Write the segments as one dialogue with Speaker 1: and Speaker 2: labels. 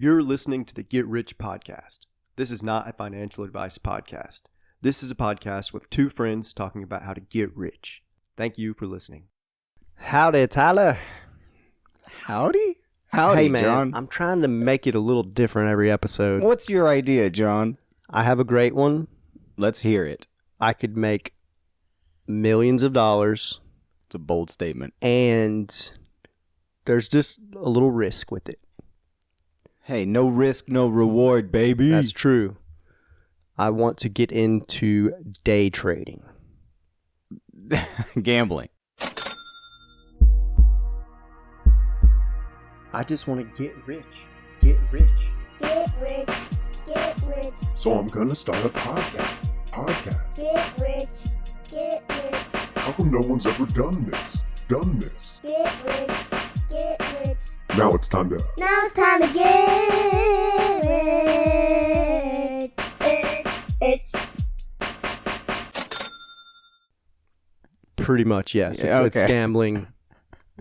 Speaker 1: You're listening to the Get Rich Podcast. This is not a financial advice podcast. This is a podcast with two friends talking about how to get rich. Thank you for listening.
Speaker 2: Howdy, Tyler.
Speaker 3: Howdy,
Speaker 2: Hey, man,
Speaker 3: John.
Speaker 2: I'm trying to make it a little different every episode.
Speaker 3: What's your idea, John?
Speaker 2: I have a great one.
Speaker 3: Let's hear it.
Speaker 2: I could make millions of dollars,
Speaker 3: It's a bold statement.
Speaker 2: and there's just a little risk with it.
Speaker 3: Hey, no risk, no reward, baby.
Speaker 2: That's true. I want to get into day trading.
Speaker 3: Gambling.
Speaker 2: I just want to get rich. Get rich.
Speaker 4: Get rich, get rich,
Speaker 5: So I'm gonna start a podcast.
Speaker 4: get rich, get rich,
Speaker 5: How come no one's ever done this?
Speaker 4: get rich, get rich.
Speaker 5: Now it's time to.
Speaker 4: Now it's time to get rich.
Speaker 2: Pretty much, yes.
Speaker 3: Yeah,
Speaker 2: It's
Speaker 3: okay.
Speaker 2: gambling.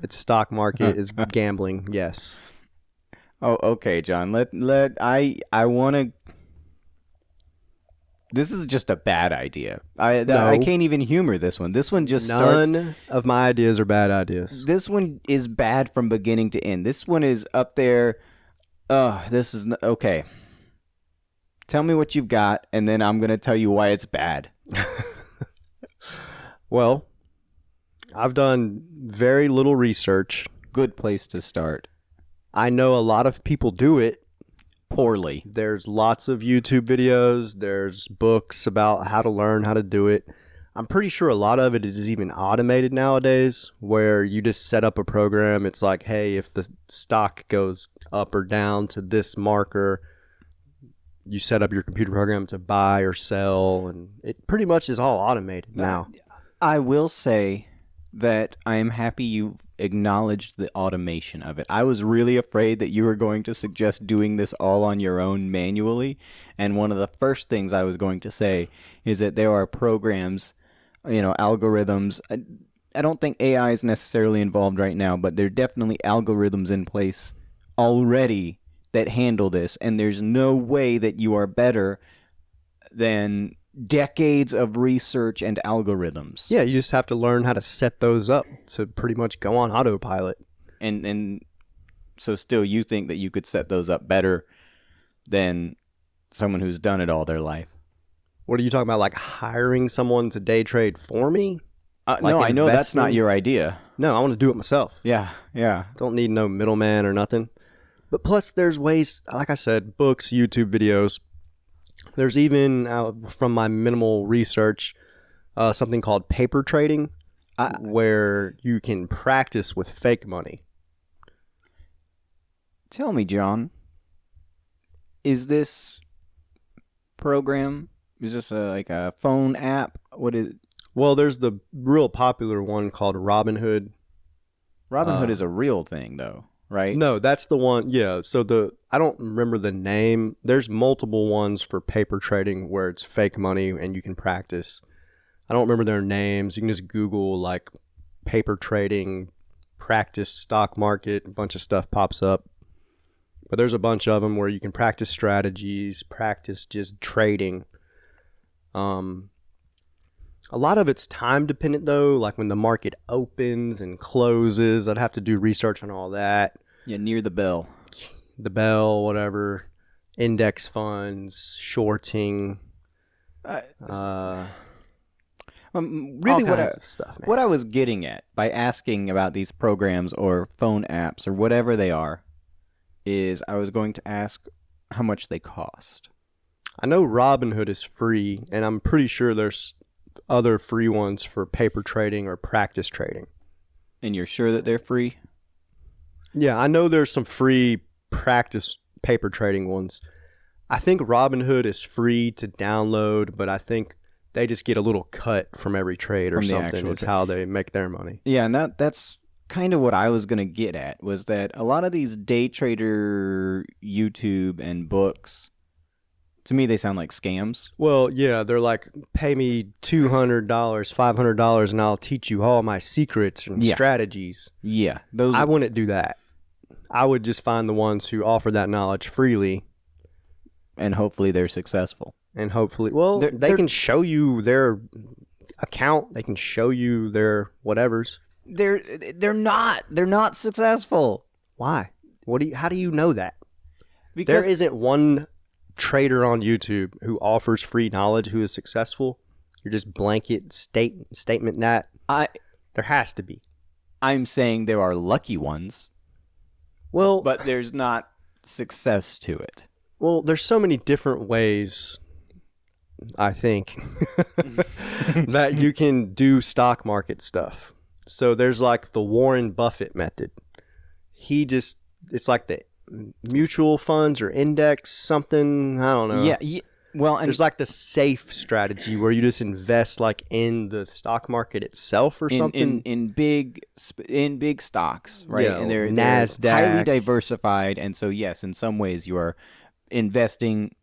Speaker 2: It's stock market. It's gambling, yes.
Speaker 3: Oh, okay, John. I want to. This is just a bad idea. I can't even humor this one. This one just starts.
Speaker 2: None of my ideas are bad ideas.
Speaker 3: This one is bad from beginning to end. This one is up there. This is okay. Tell me what you've got, and then I'm gonna tell you why it's bad.
Speaker 2: Well, I've done very little research.
Speaker 3: Good place to start.
Speaker 2: I know a lot of people do it.
Speaker 3: Poorly.
Speaker 2: There's lots of YouTube videos. There's books about how to learn how to do it. I'm pretty sure a lot of it is even automated nowadays, where you just set up a program. It's like, hey, if the stock goes up or down to this marker, you set up your computer program to buy or sell, and it pretty much is all automated now.
Speaker 3: I will say that I am happy you acknowledged the automation of it. I was really afraid that you were going to suggest doing this all on your own manually, and one of the first things I was going to say is that there are programs, algorithms. I don't think AI is necessarily involved right now, but there are definitely algorithms in place already that handle this, and there's no way that you are better than decades of research and algorithms.
Speaker 2: Yeah, you just have to learn how to set those up to pretty much go on autopilot.
Speaker 3: And so still you think that you could set those up better than someone who's done it all their life?
Speaker 2: What are you talking about, like hiring someone to day trade for me?
Speaker 3: No, I know that's not
Speaker 2: investment?
Speaker 3: your idea.
Speaker 2: No, I want to do it myself.
Speaker 3: Yeah.
Speaker 2: Don't need no middleman or nothing. But plus, there's ways, like I said, books, YouTube videos. There's even, from my minimal research, something called paper trading, where you can practice with fake money.
Speaker 3: Tell me, John, is this program, is this like a phone app? What is
Speaker 2: Well, there's the real popular one called Robinhood.
Speaker 3: Robinhood is a real thing, though, right?
Speaker 2: No, that's the one. Yeah. So I don't remember the name. There's multiple ones for paper trading where it's fake money and you can practice. I don't remember their names. You can just Google like paper trading, practice stock market, a bunch of stuff pops up. But there's a bunch of them where you can practice strategies, practice just trading. A lot of it's time dependent though, like when the market opens and closes. I'd have to do research on all that.
Speaker 3: Yeah, near the bell.
Speaker 2: The bell, whatever, index funds, shorting,
Speaker 3: Really,
Speaker 2: all
Speaker 3: what
Speaker 2: kinds of stuff, man.
Speaker 3: What I was getting at by asking about these programs or phone apps or whatever they are is I was going to ask how much they cost.
Speaker 2: I know Robinhood is free, and I'm pretty sure there's other free ones for paper trading or practice trading.
Speaker 3: And you're sure that they're free?
Speaker 2: Yeah, I know there's some free practice paper trading ones. I think Robinhood is free to download, but I think they just get a little cut from every trade or
Speaker 3: From the
Speaker 2: something.
Speaker 3: actual
Speaker 2: It's
Speaker 3: trade.
Speaker 2: how they make their money.
Speaker 3: Yeah, and that's kind of what I was going to get at, was that a lot of these day trader YouTube and books, to me, they sound like scams.
Speaker 2: Well, yeah, they're like, pay me $200, $500, and I'll teach you all my secrets and
Speaker 3: Yeah.
Speaker 2: strategies.
Speaker 3: Yeah, those.
Speaker 2: I wouldn't do that. I would just find the ones who offer that knowledge freely.
Speaker 3: And hopefully they're successful.
Speaker 2: And hopefully, well, they can show you their account. They can show you their whatevers.
Speaker 3: They're not successful.
Speaker 2: Why? How do you know that?
Speaker 3: Because
Speaker 2: There isn't one trader on YouTube who offers free knowledge who is successful. You're just blanket statement that there has to be.
Speaker 3: I'm saying there are lucky ones,
Speaker 2: Well,
Speaker 3: but there's not success to it.
Speaker 2: Well, there's so many different ways, I think, that you can do stock market stuff. So there's like the Warren Buffett method. It's like the mutual funds or index something. I don't know.
Speaker 3: Yeah. Well, and
Speaker 2: There's like the safe strategy where you just invest like in the stock market itself or something.
Speaker 3: in big stocks, right?
Speaker 2: Yeah,
Speaker 3: And they're
Speaker 2: NASDAQ.
Speaker 3: highly diversified, and so yes, in some ways you are investing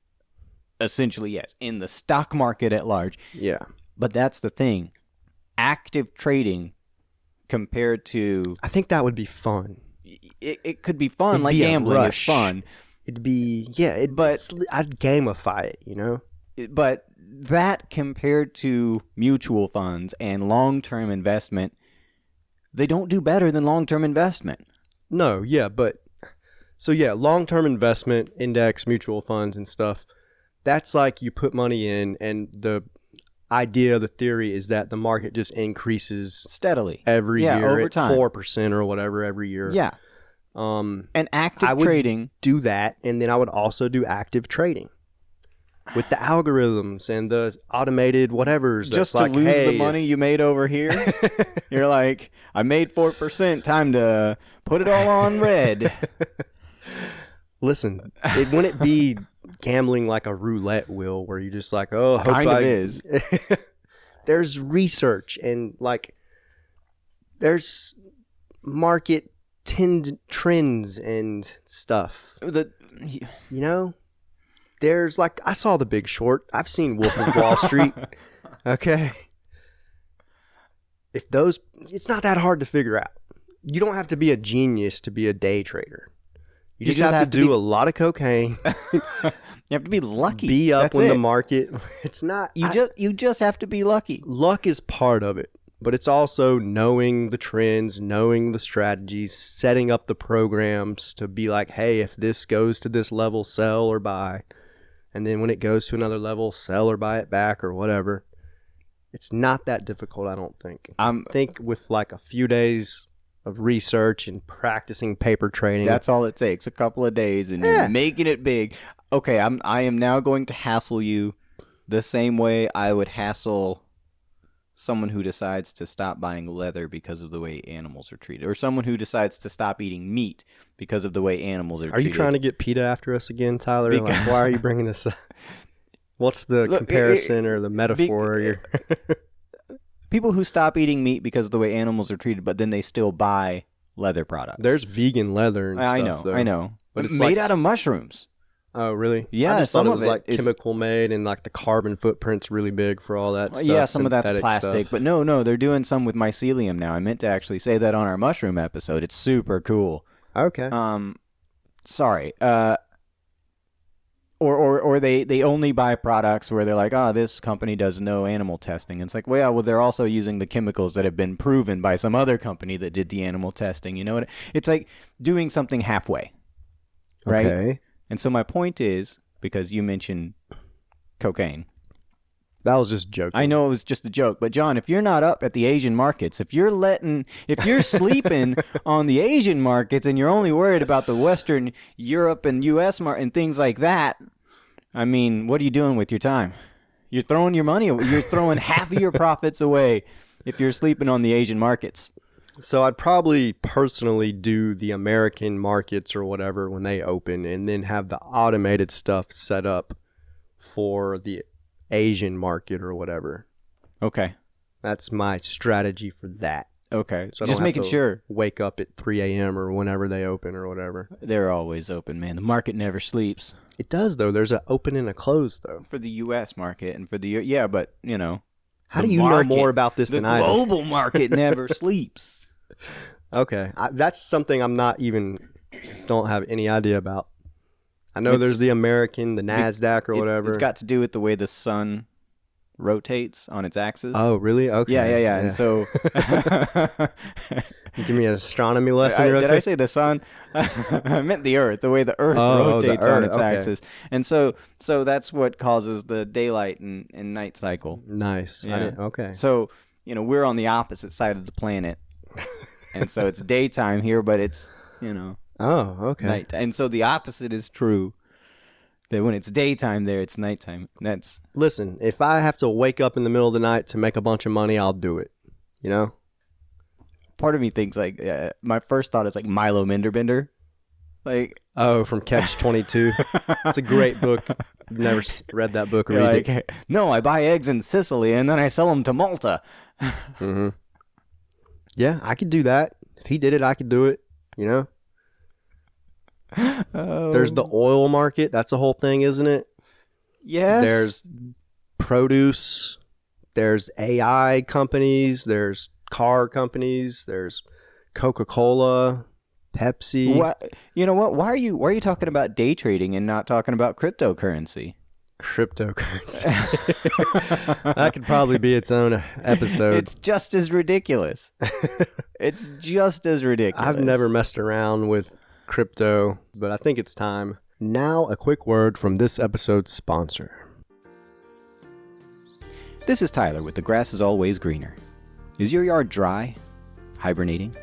Speaker 3: essentially in the stock market at large.
Speaker 2: Yeah.
Speaker 3: But that's the thing, active trading compared to
Speaker 2: I think that would be fun.
Speaker 3: it could be fun,
Speaker 2: It'd
Speaker 3: like
Speaker 2: be a
Speaker 3: gambling is
Speaker 2: rush.
Speaker 3: fun.
Speaker 2: It'd be, I'd gamify it, you know?
Speaker 3: But that compared to mutual funds and long-term investment, they don't do better than long-term investment.
Speaker 2: No, yeah, but so yeah, long-term investment, index, mutual funds and stuff. That's like you put money in and the idea, the theory is that the market just increases
Speaker 3: Steadily.
Speaker 2: every year
Speaker 3: over
Speaker 2: at
Speaker 3: time.
Speaker 2: 4% or whatever every year.
Speaker 3: Yeah.
Speaker 2: And
Speaker 3: active
Speaker 2: I would
Speaker 3: trading.
Speaker 2: do that, and then I would also do active trading with the algorithms and the automated whatevers.
Speaker 3: Just to
Speaker 2: that's like,
Speaker 3: lose
Speaker 2: hey,
Speaker 3: the money you made over here, you're like, I made 4%. Time to put it all on red.
Speaker 2: Listen, wouldn't it be gambling like a roulette wheel where you just like, oh, hope
Speaker 3: Kind of
Speaker 2: I-
Speaker 3: is.
Speaker 2: There's research and like there's market trends and stuff. You know, there's like I saw The Big Short. I've seen Wolf of Wall Street. Okay, it's not that hard to figure out. You don't have to be a genius to be a day trader. You just have to do a lot of cocaine.
Speaker 3: You have to be lucky.
Speaker 2: Be up
Speaker 3: That's
Speaker 2: when the
Speaker 3: it.
Speaker 2: market. It's not.
Speaker 3: You just have to be lucky.
Speaker 2: Luck is part of it, but it's also knowing the trends, knowing the strategies, setting up the programs to be like, hey, if this goes to this level, sell or buy. And then when it goes to another level, sell or buy it back or whatever. It's not that difficult, I don't think. I think with like a few days of research and practicing paper trading.
Speaker 3: That's all it takes. A couple of days and you're making it big. Okay, I am now going to hassle you the same way I would hassle someone who decides to stop buying leather because of the way animals are treated, or someone who decides to stop eating meat because of the way animals are treated.
Speaker 2: Are you trying to get PETA after us again, Tyler? Like, why are you bringing this up? What's the comparison or the metaphor?
Speaker 3: People who stop eating meat because of the way animals are treated, but then they still buy leather products.
Speaker 2: There's vegan leather and stuff.
Speaker 3: I know.
Speaker 2: But it's
Speaker 3: made
Speaker 2: like
Speaker 3: out of mushrooms.
Speaker 2: Oh, really?
Speaker 3: Yeah,
Speaker 2: I just
Speaker 3: some
Speaker 2: thought it
Speaker 3: of
Speaker 2: was
Speaker 3: it
Speaker 2: like
Speaker 3: is-
Speaker 2: chemical made and like the carbon footprint's really big for all that stuff.
Speaker 3: Yeah, some of that's
Speaker 2: synthetic
Speaker 3: plastic,
Speaker 2: stuff.
Speaker 3: but no, they're doing some with mycelium now. I meant to actually say that on our mushroom episode. It's super cool.
Speaker 2: Okay.
Speaker 3: Sorry. Or they only buy products where they're like, oh, this company does no animal testing. And it's like, well, they're also using the chemicals that have been proven by some other company that did the animal testing. You know what? It's like doing something halfway, right?
Speaker 2: Okay.
Speaker 3: And so my point is, because you mentioned cocaine.
Speaker 2: That was just joking.
Speaker 3: I know it was just a joke, but John, if you're not up at the Asian markets, if you're sleeping on the Asian markets and you're only worried about the Western Europe and U.S. and things like that, I mean, what are you doing with your time? You're throwing your money away. You're throwing half of your profits away if you're sleeping on the Asian markets.
Speaker 2: So I'd probably personally do the American markets or whatever when they open and then have the automated stuff set up for the Asian market or whatever.
Speaker 3: Okay.
Speaker 2: That's my strategy for that.
Speaker 3: Okay.
Speaker 2: So I
Speaker 3: Just
Speaker 2: don't have
Speaker 3: making
Speaker 2: to
Speaker 3: sure.
Speaker 2: Wake up at 3 a.m. or whenever they open or whatever.
Speaker 3: They're always open, man. The market never sleeps.
Speaker 2: It does, though. There's an open and a close, though.
Speaker 3: For the U.S. market and for the... Yeah, but, you know...
Speaker 2: How
Speaker 3: the
Speaker 2: do you
Speaker 3: market-
Speaker 2: know more about this
Speaker 3: The
Speaker 2: than I do?
Speaker 3: global market never sleeps.
Speaker 2: Okay. That's something I'm not even Don't have any idea about. I know there's the American, the NASDAQ or whatever.
Speaker 3: It's got to do with the way the sun rotates on its axis.
Speaker 2: Oh, really? Okay.
Speaker 3: Yeah. And so,
Speaker 2: You give me an astronomy lesson.
Speaker 3: did I say the sun? I meant the Earth. The way the Earth rotates on its axis, and so that's what causes the daylight and night cycle.
Speaker 2: Nice.
Speaker 3: Yeah.
Speaker 2: Okay.
Speaker 3: So we're on the opposite side of the planet, and so it's daytime here, but it's
Speaker 2: Oh, okay.
Speaker 3: night. And so the opposite is true. That when it's daytime there, it's nighttime.
Speaker 2: Listen, if I have to wake up in the middle of the night to make a bunch of money, I'll do it. You know?
Speaker 3: Part of me thinks like my first thought is like Milo Minderbender, like
Speaker 2: from Catch 22. It's a great book. Never read that book. Read it.
Speaker 3: No, I buy eggs in Sicily and then I sell them to Malta.
Speaker 2: Mm-hmm. Yeah, I could do that. If he did it, I could do it. You know? There's the oil market. That's a whole thing, isn't it?
Speaker 3: Yes.
Speaker 2: There's produce. There's AI companies. There's car companies. There's Coca-Cola, Pepsi.
Speaker 3: What? You know what? Why are you talking about day trading and not talking about cryptocurrency?
Speaker 2: Cryptocurrency. That could probably be its own episode.
Speaker 3: It's just as ridiculous. It's just as ridiculous.
Speaker 2: I've never messed around with crypto, but I think it's time. Now, a quick word from this episode's sponsor.
Speaker 3: This is Tyler with The Grass is Always Greener. Is your yard dry? Hibernating?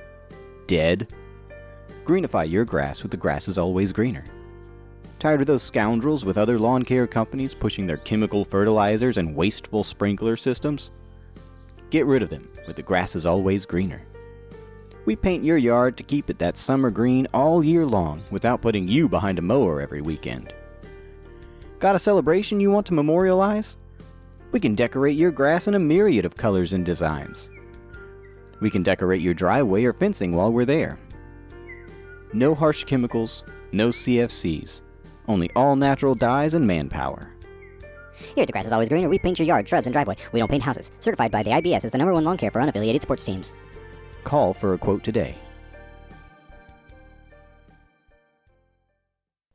Speaker 3: Dead? Greenify your grass with The Grass is Always Greener. Tired of those scoundrels with other lawn care companies pushing their chemical fertilizers and wasteful sprinkler systems? Get rid of them with The Grass is Always Greener. We paint your yard to keep it that summer green all year long without putting you behind a mower every weekend. Got a celebration you want to memorialize? We can decorate your grass in a myriad of colors and designs. We can decorate your driveway or fencing while we're there. No harsh chemicals, no CFCs, only all natural dyes and manpower.
Speaker 6: Here at The Grass is Always Greener, we paint your yard, shrubs, and driveway. We don't paint houses. Certified by the IBS as the #1 lawn care for unaffiliated sports teams.
Speaker 3: Call for a quote today.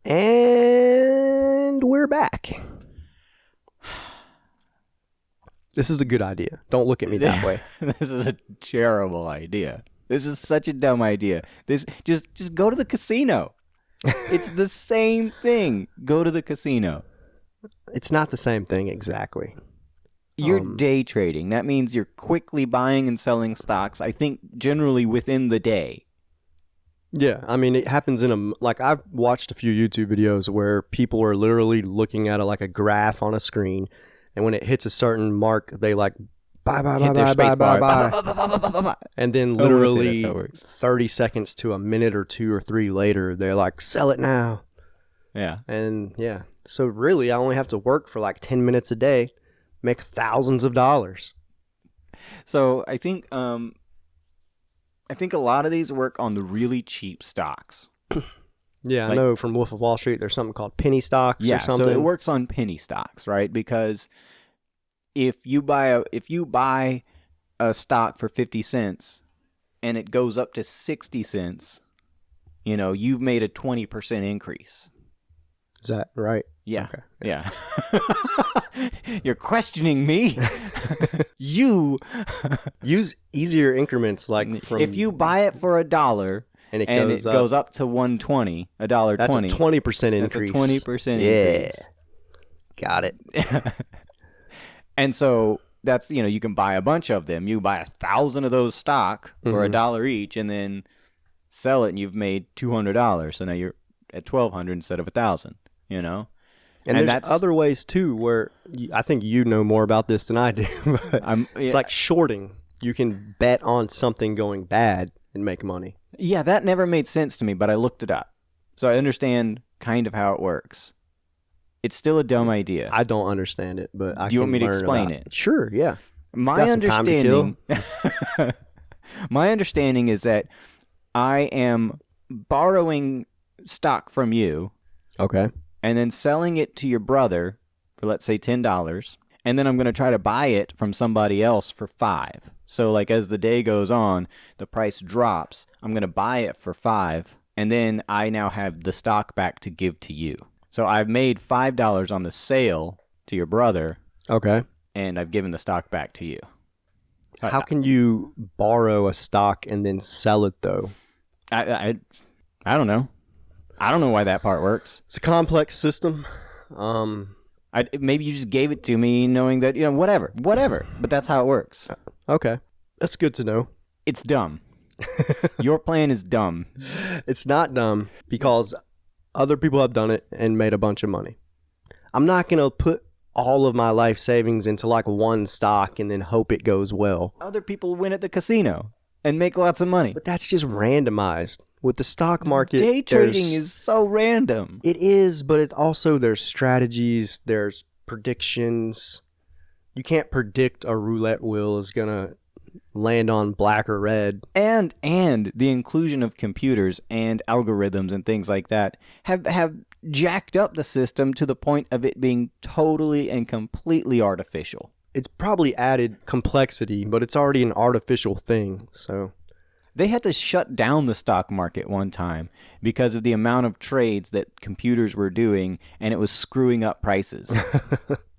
Speaker 2: And we're back. This is a good idea. Don't look at me that way.
Speaker 3: This is a terrible idea. This is such a dumb idea. Just go to the casino. It's the same thing. Go to the casino.
Speaker 2: It's not the same thing exactly.
Speaker 3: You're day trading. That means you're quickly buying and selling stocks, I think generally within the day.
Speaker 2: Yeah, I mean, it happens I've watched a few YouTube videos where people are literally looking at a graph on a screen, and when it hits a certain mark, they buy, and then literally 30 seconds to a minute or 2 or 3 later, they're like, sell it now.
Speaker 3: Yeah.
Speaker 2: And yeah, so really, I only have to work for 10 minutes a day, make thousands of dollars.
Speaker 3: So I think a lot of these work on the really cheap stocks.
Speaker 2: Yeah, I know from Wolf of Wall Street, there's something called penny stocks or something.
Speaker 3: So it works on penny stocks, right? Because if you buy a stock for 50 cents and it goes up to 60 cents, you've made a 20% increase.
Speaker 2: Is that right?
Speaker 3: Yeah.
Speaker 2: Okay.
Speaker 3: Yeah. You're questioning me. You
Speaker 2: use easier increments
Speaker 3: if you buy it for $1
Speaker 2: and it
Speaker 3: goes up to $1.20, $1.20.
Speaker 2: That's a 20% increase.
Speaker 3: That's a 20% increase.
Speaker 2: Got it.
Speaker 3: And so that's, you can buy a bunch of them. You buy 1,000 of those stock for $1 each and then sell it and you've made $200. So now you're at $1,200 instead of $1,000, And
Speaker 2: there's
Speaker 3: that's
Speaker 2: other ways too where I think you know more about this than I do. But it's like shorting. You can bet on something going bad and make money.
Speaker 3: Yeah, that never made sense to me, but I looked it up. So I understand kind of how it works. It's still a dumb idea.
Speaker 2: I don't understand it, but
Speaker 3: do you want me to explain it?
Speaker 2: Sure, yeah.
Speaker 3: My understanding is that I am borrowing stock from you.
Speaker 2: Okay.
Speaker 3: And then selling it to your brother for, let's say, $10. And then I'm going to try to buy it from somebody else for $5. So, as the day goes on, the price drops. I'm going to buy it for $5. and then I now have the stock back to give to you. So I've made $5 on the sale to your brother,
Speaker 2: Okay.
Speaker 3: and I've given the stock back to you.
Speaker 2: How can you borrow a stock and then sell it though?
Speaker 3: I don't know. I don't know why that part works.
Speaker 2: It's a complex system.
Speaker 3: Maybe you just gave it to me knowing that, whatever. But that's how it works.
Speaker 2: Okay. That's good to know.
Speaker 3: It's dumb. Your plan is dumb.
Speaker 2: It's not dumb because other people have done it and made a bunch of money. I'm not going to put all of my life savings into like one stock and then hope it goes well.
Speaker 3: Other people win at the casino and make lots of money.
Speaker 2: But that's just randomized. With the stock market,
Speaker 3: Day trading is so random.
Speaker 2: It is, but it also, there's strategies, there's predictions. You can't predict a roulette wheel is going to land on black or red.
Speaker 3: And the inclusion of computers and algorithms and things like that have jacked up the system to the point of it being totally and completely artificial.
Speaker 2: It's probably added complexity, but it's already an artificial thing, so...
Speaker 3: They had to shut down the stock market one time because of the amount of trades that computers were doing, and it was screwing up prices.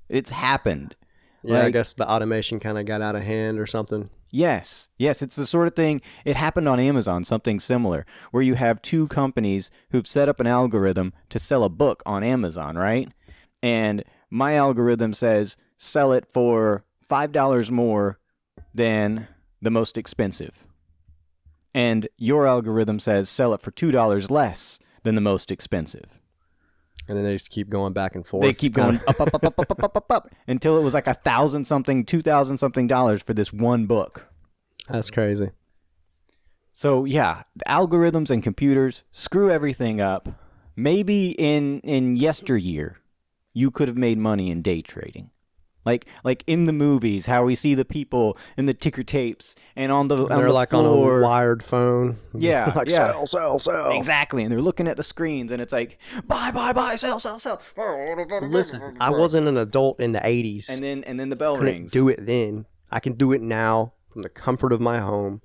Speaker 3: It's happened.
Speaker 2: Yeah, I guess the automation kind of got out of hand or something.
Speaker 3: Yes, it's the sort of thing, it happened on Amazon, something similar, where you have two companies who've set up an algorithm to sell a book on Amazon, right? And my algorithm says, sell it for $5 more than the most expensive. And your algorithm says sell it for $2 less than the most expensive.
Speaker 2: And then they just keep going back and forth.
Speaker 3: They keep going up, until it was like $1,000-something, $2,000-something for this one book.
Speaker 2: That's crazy.
Speaker 3: So yeah, the algorithms and computers screw everything up. Maybe in yesteryear, you could have made money in day trading. Like in the movies, how we see the people in the ticker tapes and on the
Speaker 2: they're like
Speaker 3: floor.
Speaker 2: on a wired phone.
Speaker 3: Yeah,
Speaker 2: like
Speaker 3: yeah.
Speaker 2: sell.
Speaker 3: Exactly, and they're looking at the screens, and it's like buy, sell.
Speaker 2: Listen, I wasn't an adult in the 80s.
Speaker 3: And then the bell
Speaker 2: Couldn't
Speaker 3: rings.
Speaker 2: do it then. I can do it now from the comfort of my home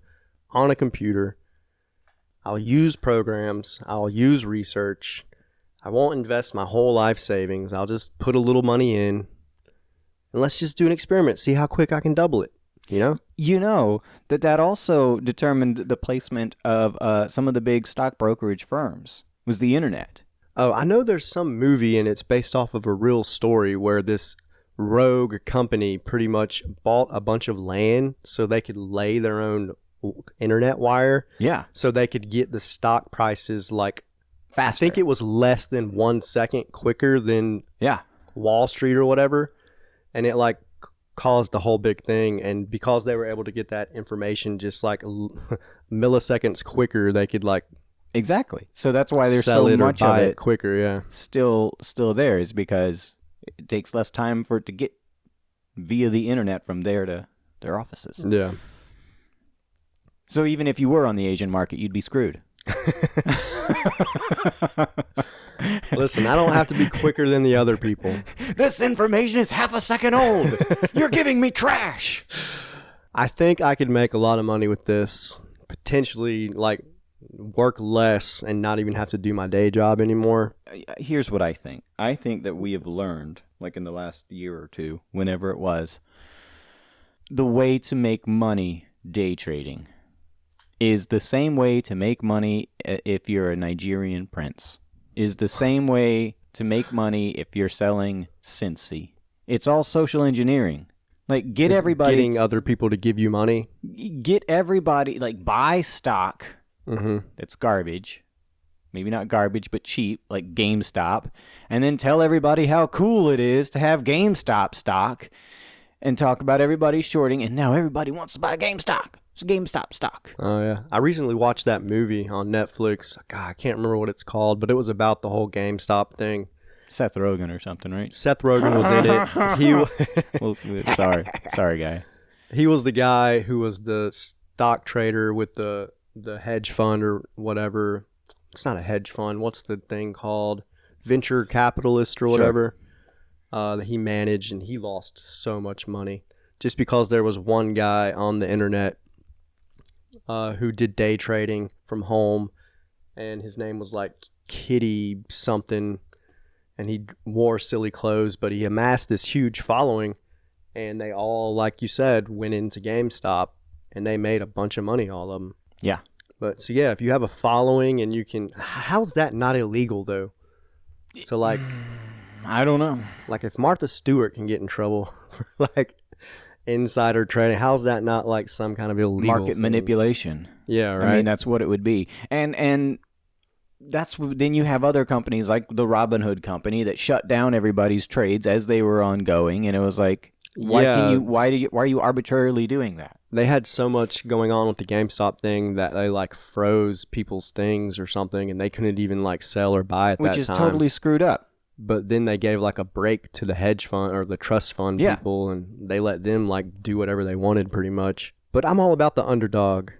Speaker 2: on a computer. I'll use programs. I'll use research. I won't invest my whole life savings. I'll just put a little money in. And let's just do an experiment, see how quick I can double it, You
Speaker 3: know that also determined the placement of some of the big stock brokerage firms, was the internet.
Speaker 2: Oh, I know there's some movie and it's based off of a real story where this rogue company pretty much bought a bunch of land so they could lay their own internet wire.
Speaker 3: Yeah.
Speaker 2: So they could get the stock prices like
Speaker 3: faster.
Speaker 2: I think it was less than 1 second quicker than Wall Street or whatever. And it like caused the whole big thing. And because they were able to get that information just like milliseconds quicker, they could like
Speaker 3: exactly. So that's why there's
Speaker 2: sell
Speaker 3: so
Speaker 2: it or
Speaker 3: much
Speaker 2: buy
Speaker 3: of
Speaker 2: it quicker. Yeah,
Speaker 3: still there is because it takes less time for it to get via the internet from there to their offices.
Speaker 2: Yeah.
Speaker 3: So even if you were on the Asian market, you'd be screwed.
Speaker 2: Listen, I don't have to be quicker than the other people.
Speaker 3: This information is half a second old. You're giving me trash.
Speaker 2: I think I could make a lot of money with this. Potentially, like, work less and not even have to do my day job anymore.
Speaker 3: Here's what I think. I think that we have learned, like in the last year or two, whenever it was, the way to make money day trading is the same way to make money if you're a Nigerian prince, is the same way to make money if you're selling Cincy. It's all social engineering. Like, get everybody...
Speaker 2: Getting other people to give you money?
Speaker 3: Get everybody, like, buy stock that's garbage. Maybe not garbage, but cheap, like GameStop. And then tell everybody how cool it is to have GameStop stock and talk about everybody shorting. And now everybody wants to buy GameStop. It's GameStop stock.
Speaker 2: Oh, yeah. I recently watched that movie on Netflix. God, I can't remember what it's called, but it was about the whole GameStop thing.
Speaker 3: Seth Rogen or something, right?
Speaker 2: Seth Rogen was in it.
Speaker 3: Sorry, guy.
Speaker 2: He was the guy who was the stock trader with the hedge fund or whatever. It's not a hedge fund. What's the thing called? Venture capitalist or whatever. Sure. That he managed, and he lost so much money just because there was one guy on the internet who did day trading from home, and his name was like Kitty something, and he wore silly clothes, but he amassed this huge following, and they all, like you said, went into GameStop, and they made a bunch of money, all of them.
Speaker 3: Yeah.
Speaker 2: But so yeah, if you have a following and you can, how's that not illegal though? So like,
Speaker 3: I don't know.
Speaker 2: like if Martha Stewart can get in trouble for like insider trading, how's that not like some kind of illegal
Speaker 3: Market
Speaker 2: thing?
Speaker 3: manipulation.
Speaker 2: Yeah, right.
Speaker 3: I mean, that's what it would be. And then you have other companies like the Robinhood company that shut down everybody's trades as they were ongoing, and it was like, why are you arbitrarily doing that?
Speaker 2: They had so much going on with the GameStop thing that they like froze people's things or something, and they couldn't even like sell or buy at that time.
Speaker 3: Which is totally screwed up.
Speaker 2: But then they gave like a break to the hedge fund or the trust fund people, and they let them like do whatever they wanted pretty much. But I'm all about the underdog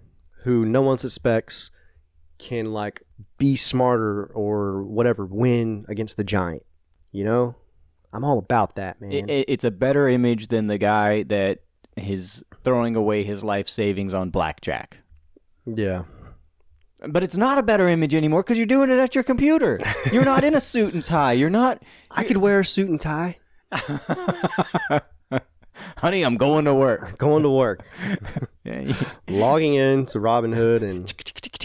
Speaker 2: who no one suspects can like be smarter or whatever, win against the giant. You know? I'm all about that, man.
Speaker 3: It's a better image than the guy that is throwing away his life savings on blackjack.
Speaker 2: Yeah.
Speaker 3: But it's not a better image anymore because you're doing it at your computer. You're not in a suit and tie.
Speaker 2: I could wear a suit and tie.
Speaker 3: Honey, I'm going to work.
Speaker 2: Going to work. Logging in to Robinhood, and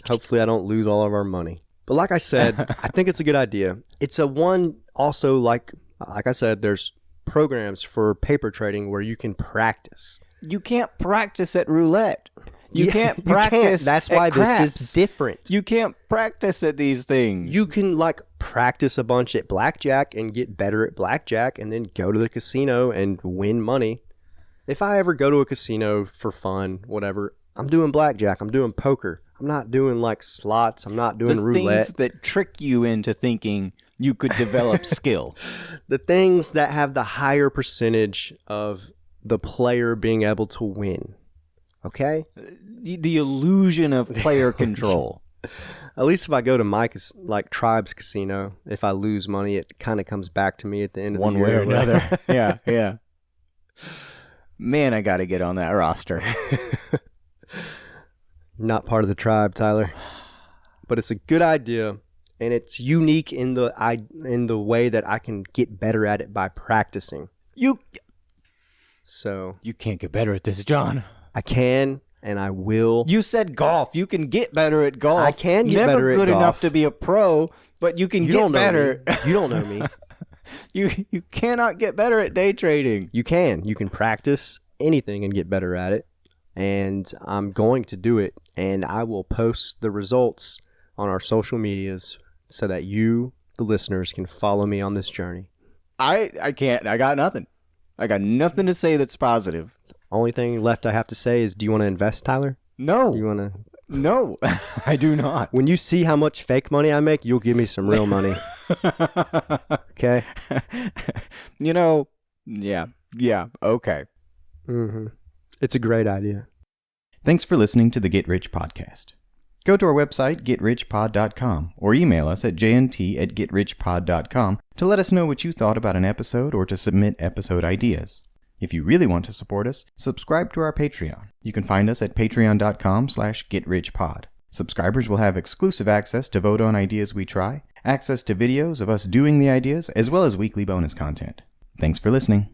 Speaker 2: hopefully I don't lose all of our money. But like I said, I think it's a good idea. It's a one also like I said, there's programs for paper trading where you can practice.
Speaker 3: You can't practice at roulette. You can't practice.
Speaker 2: That's why this is different.
Speaker 3: You can't practice at these things.
Speaker 2: You can like practice a bunch at blackjack and get better at blackjack, and then go to the casino and win money. If I ever go to a casino for fun, whatever, I'm doing blackjack. I'm doing poker. I'm not doing like slots. I'm not doing roulette.
Speaker 3: Things that trick you into thinking you could develop skill.
Speaker 2: The things that have the higher percentage of the player being able to win. Okay?
Speaker 3: The illusion of player control.
Speaker 2: At least if I go to my like tribe's casino, if I lose money, it kind of comes back to me at the end of the year.
Speaker 3: One way or another. Yeah. Man, I got to get on that roster.
Speaker 2: Not part of the tribe, Tyler. But it's a good idea, and it's unique in the way that I can get better at it by practicing. So
Speaker 3: You can't get better at this, John.
Speaker 2: I can, and I will.
Speaker 3: You said golf. You can get better at golf.
Speaker 2: I can get better at golf.
Speaker 3: Never good enough to be a pro, but you can get better.
Speaker 2: You don't know me.
Speaker 3: You cannot get better at day trading.
Speaker 2: You can. You can practice anything and get better at it. And I'm going to do it. And I will post the results on our social medias so that you, the listeners, can follow me on this journey.
Speaker 3: I can't. I got nothing. I got nothing to say that's positive.
Speaker 2: Only thing left I have to say is, do you want to invest, Tyler?
Speaker 3: No.
Speaker 2: Do you want to?
Speaker 3: No, I do not.
Speaker 2: When you see how much fake money I make, you'll give me some real money. Okay?
Speaker 3: Yeah, okay.
Speaker 2: Mm-hmm. It's a great idea.
Speaker 7: Thanks for listening to the Get Rich Podcast. Go to our website, getrichpod.com, or email us at jnt@getrichpod.com to let us know what you thought about an episode or to submit episode ideas. If you really want to support us, subscribe to our Patreon. You can find us at patreon.com/getrichpod. Subscribers will have exclusive access to vote on ideas we try, access to videos of us doing the ideas, as well as weekly bonus content. Thanks for listening.